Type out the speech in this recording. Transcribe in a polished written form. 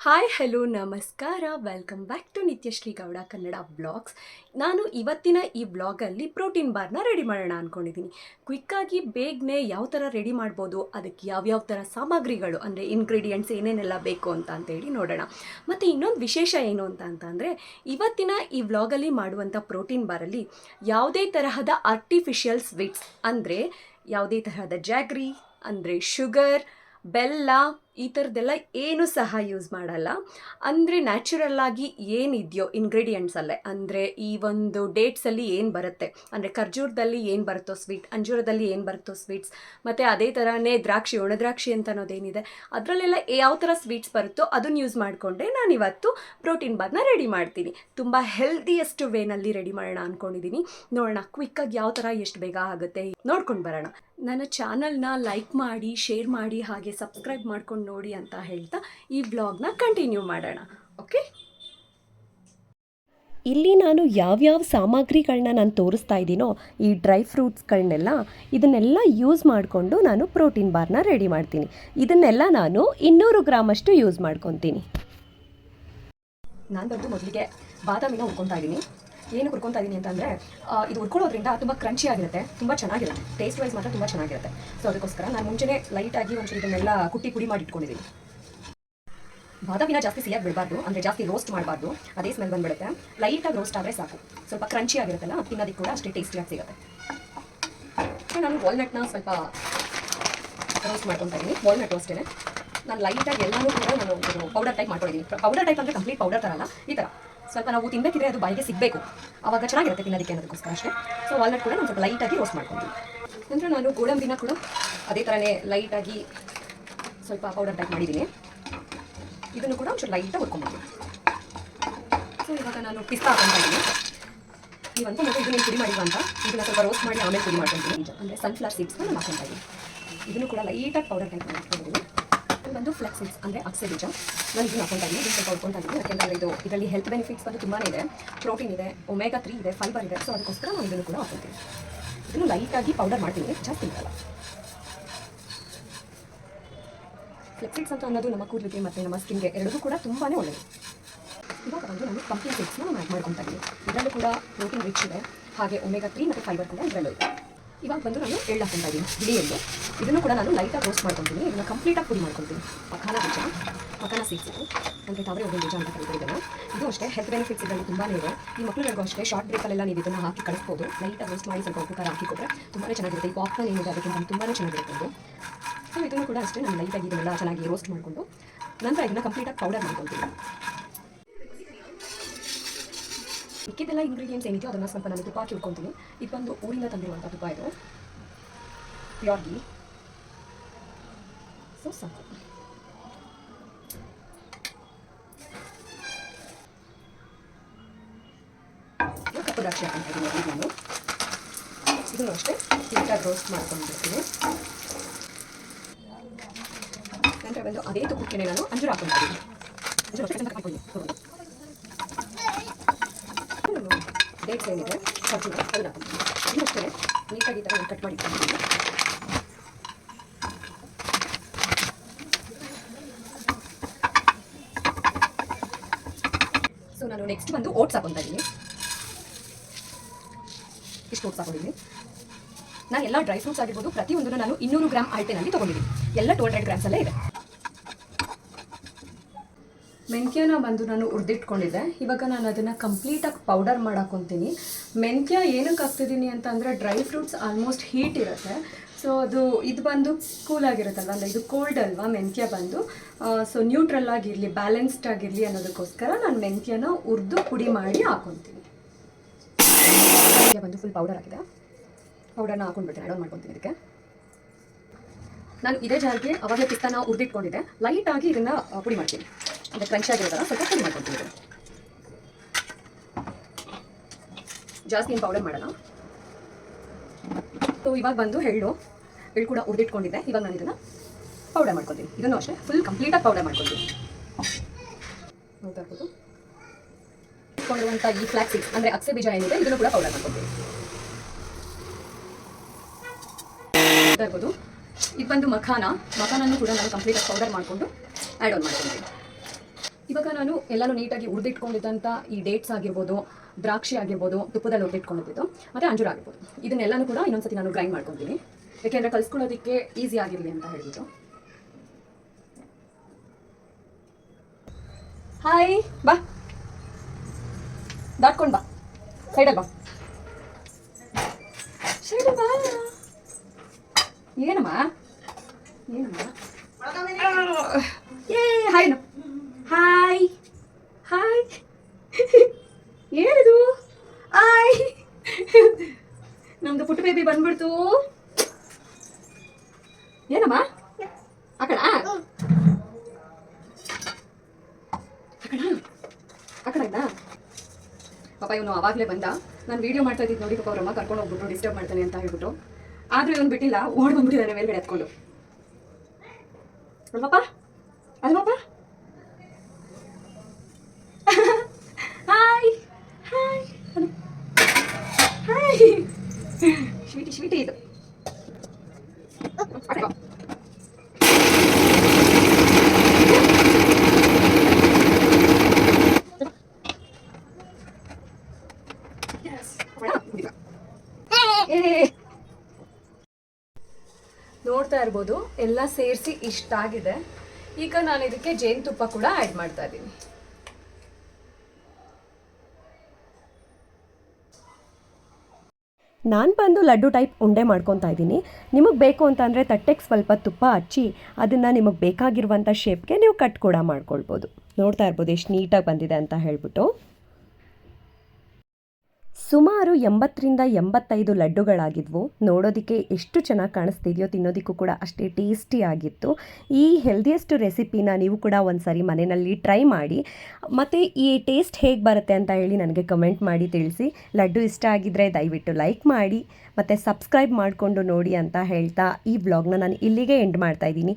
Hi hello ನಮಸ್ಕಾರ welcome back to Nithyashree Gowda Kannada blogs. ನಾನು ಇವತ್ತಿನ ಈ ಬ್ಲಾಗಲ್ಲಿ ಪ್ರೋಟೀನ್ ಬಾರ್ನ ರೆಡಿ ಮಾಡೋಣ ಅಂದ್ಕೊಂಡಿದ್ದೀನಿ. ಕ್ವಿಕ್ಕಾಗಿ ಬೇಗನೆ ಯಾವ ಥರ ರೆಡಿ ಮಾಡ್ಬೋದು, ಅದಕ್ಕೆ ಯಾವ್ಯಾವ ಥರ ಸಾಮಗ್ರಿಗಳು ಅಂದರೆ ಇಂಗ್ರೀಡಿಯೆಂಟ್ಸ್ ಏನೇನೆಲ್ಲ ಬೇಕು ಅಂತೇಳಿ ನೋಡೋಣ. ಮತ್ತು ಇನ್ನೊಂದು ವಿಶೇಷ ಏನು ಅಂತಂದರೆ ಇವತ್ತಿನ ಈ ವ್ಲಾಗಲ್ಲಿ ಮಾಡುವಂಥ ಪ್ರೋಟೀನ್ ಬಾರಲ್ಲಿ ಯಾವುದೇ ತರಹದ ಆರ್ಟಿಫಿಷಿಯಲ್ ಸ್ವೀಟ್ಸ್ ಅಂದರೆ ಯಾವುದೇ ತರಹದ ಜಾಗ್ರಿ ಅಂದರೆ ಶುಗರ್, ಬೆಲ್ಲ ಈ ಥರದ್ದೆಲ್ಲ ಏನೂ ಸಹ ಯೂಸ್ ಮಾಡಲ್ಲ. ಅಂದರೆ ನ್ಯಾಚುರಲ್ಲಾಗಿ ಏನಿದೆಯೋ ಇಂಗ್ರೀಡಿಯೆಂಟ್ಸಲ್ಲೇ, ಅಂದರೆ ಈ ಒಂದು ಡೇಟ್ಸಲ್ಲಿ ಏನು ಬರುತ್ತೆ, ಅಂದರೆ ಖರ್ಜೂರದಲ್ಲಿ ಏನು ಬರುತ್ತೋ ಸ್ವೀಟ್, ಅಂಜೂರದಲ್ಲಿ ಏನು ಬರುತ್ತೋ ಸ್ವೀಟ್ಸ್, ಮತ್ತು ಅದೇ ಥರನೇ ದ್ರಾಕ್ಷಿ, ಒಣದ್ರಾಕ್ಷಿ ಅಂತ ಅನ್ನೋದೇನಿದೆ ಅದರಲ್ಲೆಲ್ಲ ಯಾವ ಥರ ಸ್ವೀಟ್ಸ್ ಬರುತ್ತೋ ಅದನ್ನು ಯೂಸ್ ಮಾಡಿಕೊಂಡೆ ನಾನಿವತ್ತು ಪ್ರೋಟೀನ್ ಬಾರ್ನ ರೆಡಿ ಮಾಡ್ತೀನಿ. ತುಂಬ ಹೆಲ್ದಿಯೆಸ್ಟ್ ವೇನಲ್ಲಿ ರೆಡಿ ಮಾಡೋಣ ಅಂದ್ಕೊಂಡಿದ್ದೀನಿ. ನೋಡೋಣ ಕ್ವಿಕ್ಕಾಗಿ ಯಾವ ಥರ ಎಷ್ಟು ಬೇಗ ಆಗುತ್ತೆ ನೋಡ್ಕೊಂಡು ಬರೋಣ. ನನ್ನ ಚಾನಲ್ನ ಲೈಕ್ ಮಾಡಿ, ಶೇರ್ ಮಾಡಿ, ಹಾಗೆ ಸಬ್ಸ್ಕ್ರೈಬ್ ಮಾಡ್ಕೊಂಡು ನೋಡಿ ಅಂತ ಹೇಳ್ತಾ ಈ ಬ್ಲಾಗ್ನ ಕಂಟಿನ್ಯೂ ಮಾಡೋಣ. ಓಕೆ, ಇಲ್ಲಿ ನಾನು ಯಾವ್ಯಾವ ಸಾಮಗ್ರಿಗಳನ್ನ ನಾನು ತೋರಿಸ್ತಾ ಇದ್ದೀನೋ ಈ ಡ್ರೈ ಫ್ರೂಟ್ಸ್ಗಳನ್ನೆಲ್ಲ ಇದನ್ನೆಲ್ಲ ಯೂಸ್ ಮಾಡಿಕೊಂಡು ನಾನು ಪ್ರೋಟೀನ್ ಬಾರ್ನ ರೆಡಿ ಮಾಡ್ತೀನಿ. ಇದನ್ನೆಲ್ಲ ನಾನು 200 ಗ್ರಾಮಷ್ಟು ಯೂಸ್ ಮಾಡ್ಕೊತೀನಿ. ನಾನು ಬಂದು ಮೊದಲಿಗೆ ಬಾದಾಮಿನ ಹುರ್ಕೊತಾ ಇದ್ದೀನಿ. ಏನು ಹುರ್ಕೊತಾ ಇದ್ದೀನಿ ಅಂತಂದರೆ ಇದು ಹುರ್ಕೊಳ್ಳೋದ್ರಿಂದ ತುಂಬ ಕ್ರಂಚಿ ಆಗಿರುತ್ತೆ, ತುಂಬ ಚೆನ್ನಾಗಿರುತ್ತೆ, ಟೇಸ್ಟ್ ವೈಸ್ ಮಾತ್ರ ತುಂಬ ಚೆನ್ನಾಗಿರುತ್ತೆ. ಸೊ ಅದಕ್ಕೋಸ್ಕರ ನಾನು ಮುಂಚೆನೇ ಲೈಟಾಗಿ ಒಂಚೂರು ಇದನ್ನೆಲ್ಲ ಪುಡಿ ಮಾಡಿ ಇಟ್ಕೊಂಡಿದ್ದೀನಿ. ಬಾದಾಮಿನ ಜಾಸ್ತಿ ಸಿಹಿಯಾಗಿ ಬಿಡಬಾರ್ದು, ಅಂದರೆ ಜಾಸ್ತಿ ರೋಸ್ಟ್ ಮಾಡಬಾರ್ದು, ಅದೇ ಸ್ಮೆಲ್ ಬಂದುಬಿಡುತ್ತೆ. ಲೈಟಾಗಿ ರೋಸ್ಟ್ ಆದರೆ ಸಾಕು, ಸ್ವಲ್ಪ ಕ್ರಂಚಿ ಆಗಿರುತ್ತಲ್ಲ, ತಿನ್ನೋದಕ್ಕೆ ಕೂಡ ಅಷ್ಟೇ ಟೇಸ್ಟಿಯಾಗಿ ಸಿಗುತ್ತೆ. ನಾನು ವಾಲ್ನಟ್ನ ಸ್ವಲ್ಪ ರೋಸ್ಟ್ ಮಾಡ್ಕೊತಾ ಇದ್ದೀನಿ. ವಾಲ್ನಟ್ ಅಷ್ಟೇ ನಾನು ಲೈಟಾಗಿ ಎಲ್ಲನೂ ಕೂಡ ನಾನು ಪೌಡರ್ ಟೈಪ್ ಮಾಡ್ಕೊಂಡಿದ್ದೀನಿ. ಪೌಡರ್ ಟೈಪ್ ಅಂದರೆ ಕಂಪ್ಲೀಟ್ ಪೌಡರ್ ಥರ ಅಲ್ಲ, ಈ ಥರ ಸ್ವಲ್ಪ ನಾವು ತಿನ್ನಬೇಕಿದ್ರೆ ಅದು ಬಾಯಿಗೆ ಸಿಗಬೇಕು, ಆವಾಗ ಚೆನ್ನಾಗಿರುತ್ತೆ ತಿನ್ನೋದಕ್ಕೆ ಅನ್ನೋದಕ್ಕೋಸ್ಕರ ಅಷ್ಟೇ. ಸೊ ವಾಲ್ನಟ್ ಕೂಡ ನಾನು ಸ್ವಲ್ಪ ಲೈಟಾಗಿ ರೋಸ್ಟ್ ಮಾಡ್ಕೊತೀನಿ. ನಂತರ ನಾನು ಗೋಡಂಬಿನ ಕೂಡ ಅದೇ ಥರನೇ ಲೈಟಾಗಿ ಸ್ವಲ್ಪ ಪೌಡರ್ ಟೈಪ್ ಮಾಡಿದ್ದೀನಿ. ಇದನ್ನು ಕೂಡ ಒಂಚೂರು ಲೈಟಾಗಿ ಹುರ್ಕೊಂಡ್ಬಿಡ್ತೀನಿ. ಸೊ ಇವಾಗ ನಾನು ಪಿಸ್ತಾ ಹಾಕೊತಾ ಇದ್ದೀನಿ. ನೀವಂತ ಮತ್ತು ಇದು ನೀವು ಪುಡಿ ಮಾಡಿಲ್ಲ ಅಂತ ಇದನ್ನು ಸ್ವಲ್ಪ ರೋಸ್ಟ್ ಮಾಡಿ ಆಮೇಲೆ ಪುಡಿ ಮಾಡ್ಕೊತೀನಿ. ಅಂದರೆ ಸನ್ಫ್ಲವರ್ ಸೀಡ್ಸ್ನ ನಾನು ಹಾಕೊತಾ ಇದ್ದೀನಿ. ಇದನ್ನು ಕೂಡ ಲೈಟಾಗಿ ಪೌಡರ್ ಟೈಪ್ ಮಾಡ್ಕೊಂಡಿದ್ದೀನಿ. ಬಂದು ಫ್ಲೆಕ್ಸ್ ಸೀಡ್ಸ್ ಅಂದರೆ ಅಕ್ಸೆ ಬೀಜ, ನಾನು ಇದನ್ನು ಹಾಕೊತಾ ಇದ್ದೀನಿ. ಇದನ್ನು ಸ್ವಲ್ಪ ಹುಡ್ಕೊತಾ ಇದ್ದೀನಿ, ಯಾಕೆಂದರೆ ಇದರಲ್ಲಿ ಹೆಲ್ತ್ ಬೆನಿಫಿಟ್ಸ್ ಬಂದು ತುಂಬಾ ಇದೆ. ಪ್ರೋಟೀನ್ ಇದೆ, ಒಮೆಗಾ 3 ಇದೆ, ಫೈಬರ್ ಇದೆ. ಸೊ ಅದಕ್ಕೋಸ್ಕರ ನಾನು ಇದನ್ನು ಕೂಡ ಹಾಕೊತೀನಿ. ಇದನ್ನು ಲೈಟಾಗಿ ಪೌಡರ್ ಮಾಡ್ತೀನಿ, ಜಾಸ್ತಿ ಇರಲ್ಲ. ಫ್ಲೆಕ್ಸ್ ಸೀಡ್ಸ್ ಅಂತ ಅನ್ನೋದು ನಮ್ಮ ಕೂದಲಿಗೆ ಮತ್ತು ನಮ್ಮ ಸ್ಕಿನ್ಗೆ ಎರಡೂ ಕೂಡ ತುಂಬಾ ಒಳ್ಳೆಯದು. ಇವಾಗ ಬಂದು ನಾನು ಪಂಪ್ಕಿನ್ ಸೀಡ್ಸ್ನ ನಾನು ಆ್ಯಡ್ ಮಾಡ್ಕೊತಾ ಇದ್ದೀನಿ. ಇದರಲ್ಲೂ ಕೂಡ ಪ್ರೋಟೀನ್ ರಿಚ್ ಇದೆ, ಹಾಗೆ ಒಮೆಗಾ 3 ಮತ್ತು ಫೈಬರ್ ಕೂಡ ಇದರಲ್ಲೂ ಇದೆ. ಇವಾಗ ಬಂದು ನಾನು ಎಳ್ಳು ಹಾಕ್ತಾ ಇದ್ದೀನಿ, ಬಿಳಿ ಎಳ್ಳು. ಇದನ್ನು ಕೂಡ ನಾನು ಲೈಟಾಗಿ ರೋಸ್ಟ್ ಮಾಡ್ಕೊತೀನಿ. ಇದನ್ನು ಕಂಪ್ಲೀಟಾಗಿ ಪುಡಿ ಮಾಡ್ಕೊತೀನಿ. ಮಖಾನ ಬೀಜ, ಮಖಾನ ಸೀಡ್ಸ್ ಇದು, ಅಂದರೆ ತಾವರೆ ಒಳ್ಳೆ ಬೀಜ ಅಂತ ಕರೀತಾರೆ. ಇದು ಅಷ್ಟೇ ಹೆಲ್ತ್ ಬೆನಿಫಿಟ್ಸ್ ಇದರಲ್ಲಿ ತುಂಬಾ ಇದೆ. ಈ ಮಕ್ಕಳಿಗೂ ಅಷ್ಟೇ ಶಾರ್ಟ್ ಬ್ರೇಕಲ್ಲೆಲ್ಲ ನೀವು ಇದನ್ನು ಹಾಕಿ ಕಳಿಸ್ಬೋದು. ಲೈಟಾಗಿ ರೋಸ್ಟ್ ಮಾಡಿ ಸ್ವಲ್ಪ ಉಪ್ಪು ಖಾರ ಹಾಕಿ ಕೊಟ್ಟರೆ ತುಂಬಾ ಚೆನ್ನಾಗಿರುತ್ತೆ. ಈ ಪಾಪ್ಕಾರ್ನ್ ಏನಿದೆ ಅದಕ್ಕಿಂತ ತುಂಬಾ ಚೆನ್ನಾಗಿರುತ್ತೆ ಇದು. ಸೊ ಇದನ್ನು ಕೂಡ ಅಷ್ಟೇ ನಾನು ಲೈಟಾಗಿ ಇದನ್ನೆಲ್ಲ ಚೆನ್ನಾಗಿ ರೋಸ್ಟ್ ಮಾಡಿಕೊಂಡು ನಂತರ ಇದನ್ನು ಕಂಪ್ಲೀಟಾಗಿ ಪೌಡರ್ ಮಾಡ್ಕೊತೀನಿ. ಮಿಕ್ಕಿದೆಲ್ಲ ಇಂಗ್ರೀಡಿಯೆಂಟ್ಸ್ ಏನಿದೆಯೋ ಅದನ್ನು ಸ್ವಲ್ಪ ನಾನು ತುಪ್ಪ ಹಾಕಿ ಇಟ್ಕೊತೀನಿ. ಇದು ಬಂದು ಊರಿಂದ ತಂದಿರುವಂಥ ತುಪ್ಪ, ಇದು ಪ್ಯೂರ್ ಗೀ. ಸೊ ಸಾಕು. ಕಪ್ಪು ದ್ರಾಕ್ಷಿ ಹಾಕ್ತಾ ಇದ್ದೀನಿ ನಾನು. ಇದನ್ನು ಅಷ್ಟೇ ನೀಟಾಗಿ ರೋಸ್ಟ್ ಮಾಡ್ಕೊಂಡಿರ್ತೀನಿ. ನಂತರ ಬಂದು ಅದೇ ತುಪ್ಪಕ್ಕೆ ನಾನು ಅಂಜೂರ ಹಾಕ್ತಾ ಇದ್ದೀನಿ. ಅಂಜೂರ ಅಷ್ಟೇ ಹಾಕ್ಕೊಳ್ಳಿ. ಡೇಟ್ಸ್ ಏನಿದೆ ಖರ್ಜೂರ ಅದನ್ನು ಹಾಕ್ತೀನಿ. ಇದು ಅಷ್ಟೇ ನೀಟಾಗಿ ಈ ಥರ ನಾನು ಕಟ್ ಮಾಡಿ ಇಟ್ಕೊಂಡಿದ್ದೀನಿ. ಸೊ ನಾನು ನೆಕ್ಸ್ಟ್ ಬಂದು ಓಟ್ಸ್ ಹಾಕೊತಾ ಇದ್ದೀನಿ. ಇಷ್ಟು ಓಟ್ಸ್ ಹಾಕೊಂಡಿದ್ದೀನಿ. ನಾನು ಎಲ್ಲ ಡ್ರೈ ಫ್ರೂಟ್ಸ್ ಆಗಿರ್ಬೋದು ಪ್ರತಿಯೊಂದನ್ನು ನಾನು 200 ಗ್ರಾಮ್ ಅಳತೆನಲ್ಲಿ ತೊಗೊಂಡಿದ್ದೀನಿ. ಎಲ್ಲ 200 ಗ್ರಾಮ್ಸಲ್ಲೇ ಇದೆ. ಮೆಂತ್ಯನ ಬಂದು ನಾನು ಹುರಿದಿಟ್ಕೊಂಡಿದ್ದೆ. ಇವಾಗ ನಾನು ಅದನ್ನು ಕಂಪ್ಲೀಟಾಗಿ ಪೌಡರ್ ಮಾಡಾಕೊತೀನಿ. ಮೆಂತ್ಯ ಏನಕ್ಕೆ ಹಾಕ್ತಿದ್ದೀನಿ ಅಂತ ಅಂದರೆ ಡ್ರೈ ಫ್ರೂಟ್ಸ್ ಆಲ್ಮೋಸ್ಟ್ ಹೀಟ್ ಇರುತ್ತೆ. ಸೊ ಇದು ಬಂದು ಕೂಲ್ ಆಗಿರುತ್ತಲ್ವ, ಅಂದರೆ ಇದು ಕೋಲ್ಡ್ ಅಲ್ವಾ ಮೆಂತ್ಯ ಬಂದು. ಸೊ ನ್ಯೂಟ್ರಲ್ ಆಗಿರಲಿ, ಬ್ಯಾಲೆನ್ಸ್ಡ್ ಆಗಿರಲಿ ಅನ್ನೋದಕ್ಕೋಸ್ಕರ ನಾನು ಮೆಂತ್ಯನ ಹುರಿದು ಪುಡಿ ಮಾಡಿ ಹಾಕೊತೀನಿ. ಮೆಂತ್ಯ ಬಂದು ಫುಲ್ ಪೌಡರ್ ಆಗಿದೆ. ಪೌಡರ್ನ ಹಾಕೊಂಡ್ಬಿಡ್ತೀನಿ, ಆ್ಯಡ್ ಆನ್ ಮಾಡ್ಕೊತೀನಿ ಇದಕ್ಕೆ. ನಾನು ಇದೇ ಜಾರಿಗೆ ಅವಾಗಲೇ ಪಿಸ್ತಾನ ಹುರಿದಿಟ್ಕೊಂಡಿದ್ದೆ. ಲೈಟಾಗಿ ಇದನ್ನು ಪುಡಿ ಮಾಡ್ತೀನಿ, ಅಂದರೆ ಕ್ರಂಚ್ ಆಗಿರೋದಲ್ಲ ಸ್ವಲ್ಪ ಪುಡಿ ಮಾಡ್ಕೊತೀನಿ. ಜಾಸ್ತಿ ಏನು ಪೌಡರ್ ಮಾಡೋಣ. ಸೊ ಇವಾಗ ಬಂದು ಎಳ್ಳು ಕೂಡ ಹುರಿದಿಟ್ಕೊಂಡಿದ್ದೆ. ಇವಾಗ ನಾನು ಇದನ್ನು ಪೌಡರ್ ಮಾಡ್ಕೊತೀನಿ. ಇದನ್ನು ಅಷ್ಟೇ ಫುಲ್ ಕಂಪ್ಲೀಟಾಗಿ ಪೌಡರ್ ಮಾಡ್ಕೊತೀನಿ. ನೋಡ್ತಾ ಇರ್ಬೋದು ಇಟ್ಕೊಂಡಿರುವಂಥ ಈ ಫ್ಲಾಕ್ಸ್ ಸೀಡ್ಸ್ ಅಂದರೆ ಅಕ್ಸೆ ಬೀಜ ಏನಿದೆ ಇದನ್ನು ಕೂಡ ಪೌಡರ್ ಮಾಡ್ಕೊತೀನಿ. ನೋಡ್ತಾ ಇರ್ಬೋದು ಇದು ಬಂದು ಮಖಾನನ್ನು ಕೂಡ ನಾನು ಕಂಪ್ಲೀಟಾಗಿ ಪೌಡರ್ ಮಾಡಿಕೊಂಡು ಆ್ಯಡ್ ಆನ್ ಮಾಡ್ಕೊತೀನಿ. ಇವಾಗ ನಾನು ಎಲ್ಲನೂ ನೀಟಾಗಿ ಹುರಿದಿಟ್ಕೊಂಡಿದ್ದಂಥ ಈ ಡೇಟ್ಸ್ ಆಗಿರ್ಬೋದು, ದ್ರಾಕ್ಷಿ ಆಗಿರ್ಬೋದು, ತುಪ್ಪದಲ್ಲಿ ಹುರಿದಿಟ್ಕೊಂಡಿದ್ದು ಮತ್ತು ಅಂಜೂರ ಆಗಿರ್ಬೋದು, ಇದನ್ನೆಲ್ಲನೂ ಕೂಡ ಇನ್ನೊಂದ್ಸತಿ ನಾನು ಗ್ರೈಂಡ್ ಮಾಡ್ಕೊತೀನಿ. ಯಾಕೆಂದರೆ ಕಲಿಸ್ಕೊಳ್ಳೋದಕ್ಕೆ ಈಸಿ ಆಗಿರಲಿ ಅಂತ ಹೇಳ್ಬಿಟ್ಟು. ಹಾಯ್, ಬಾ ದಾಟ್ಕೊಂಡು ಬಾ, ಸೈಡಲ್ಲಿ ಬಾ, ಸೈಡಲ್ಲಿ ಬಾ. ಏನಮ್ಮ ಏನಮ್ಮ ಏ ಹಾಯ್ ಹಾಯ್ ಹಾಯ್ ಏನಿದು ಆಯ್ ನಮ್ದು ಪುಟ್ಟ ಬೇಬಿ ಬಂದ್ಬಿಡ್ತು. ಏನಮ್ಮ ಆಕಡ ಆಕಡ ಇದ್ದ ಪಾಪ. ಇವನು ಅವಾಗಲೇ ಬಂದ. ನಾನು ವಿಡಿಯೋ ಮಾಡ್ತಾ ಇದ್ದಿದ್ದು ನೋಡಿ ಪಾಪ ಅವ್ರಮ್ಮ ಕರ್ಕೊಂಡು ಹೋಗ್ಬಿಟ್ಟು ಡಿಸ್ಟರ್ಬ್ ಮಾಡ್ತಾನೆ ಅಂತ ಹೇಳ್ಬಿಟ್ಟು. ಆದರೂ ಇವನು ಬಿಟ್ಟಿಲ್ಲ, ಓಡ್ ಬಂದ್ಬಿಟ್ಟಿದ್ದಾನೆ ಮೇಲ್ಗಡೆ ಹತ್ಕೊಂಡು. ಅಲ್ವಪ್ಪ ಅಲ್ವಪ್ಪ. Hi hi hi. ಸ್ವೀಟಿ ಇದು. ನೋಡ್ತಾ ಇರ್ಬೋದು, ಎಲ್ಲ ಸೇರಿಸಿ ಇಷ್ಟಾಗಿದೆ. ಈಗ ನಾನು ಇದಕ್ಕೆ ಜೇನುತುಪ್ಪ ಕೂಡ ಆ್ಯಡ್ ಮಾಡ್ತಾ ಇದ್ದೀನಿ. ನಾನು ಬಂದು ಲಡ್ಡು ಟೈಪ್ ಉಂಡೆ ಮಾಡ್ಕೊತಾ ಇದ್ದೀನಿ. ನಿಮಗೆ ಬೇಕು ಅಂತಂದರೆ ತಟ್ಟೆಗೆ ಸ್ವಲ್ಪ ತುಪ್ಪ ಹಚ್ಚಿ ಅದನ್ನು ನಿಮಗೆ ಬೇಕಾಗಿರುವಂಥ ಶೇಪ್ಗೆ ನೀವು ಕಟ್ ಕೂಡ ಮಾಡ್ಕೊಳ್ಬೋದು. ನೋಡ್ತಾ ಇರ್ಬೋದು ಎಷ್ಟು ನೀಟಾಗಿ ಬಂದಿದೆ ಅಂತ ಹೇಳ್ಬಿಟ್ಟು. ಸುಮಾರು 80-85 ಲಡ್ಡುಗಳಾಗಿದ್ವು. ನೋಡೋದಕ್ಕೆ ಎಷ್ಟು ಚೆನ್ನಾಗಿ ಕಾಣಿಸ್ತಿದೆಯೋ, ತಿನ್ನೋದಕ್ಕೂ ಕೂಡ ಅಷ್ಟೇ ಟೇಸ್ಟಿ ಆಗಿತ್ತು. ಈ ಹೆಲ್ದಿಯೆಸ್ಟ್ ರೆಸಿಪಿನ ನೀವು ಕೂಡ ಒಂದು ಸಾರಿ ಮನೆಯಲ್ಲಿ ಟ್ರೈ ಮಾಡಿ, ಮತ್ತು ಈ ಟೇಸ್ಟ್ ಹೇಗೆ ಬರುತ್ತೆ ಅಂತ ಹೇಳಿ ನನಗೆ ಕಮೆಂಟ್ ಮಾಡಿ ತಿಳಿಸಿ. ಲಡ್ಡು ಇಷ್ಟ ಆಗಿದ್ದರೆ ದಯವಿಟ್ಟು ಲೈಕ್ ಮಾಡಿ ಮತ್ತು ಸಬ್ಸ್ಕ್ರೈಬ್ ಮಾಡಿಕೊಂಡು ನೋಡಿ ಅಂತ ಹೇಳ್ತಾ ಈ ವ್ಲಾಗ್ನ ನಾನು ಇಲ್ಲಿಗೆ ಎಂಡ್ ಮಾಡ್ತಾ ಇದ್ದೀನಿ.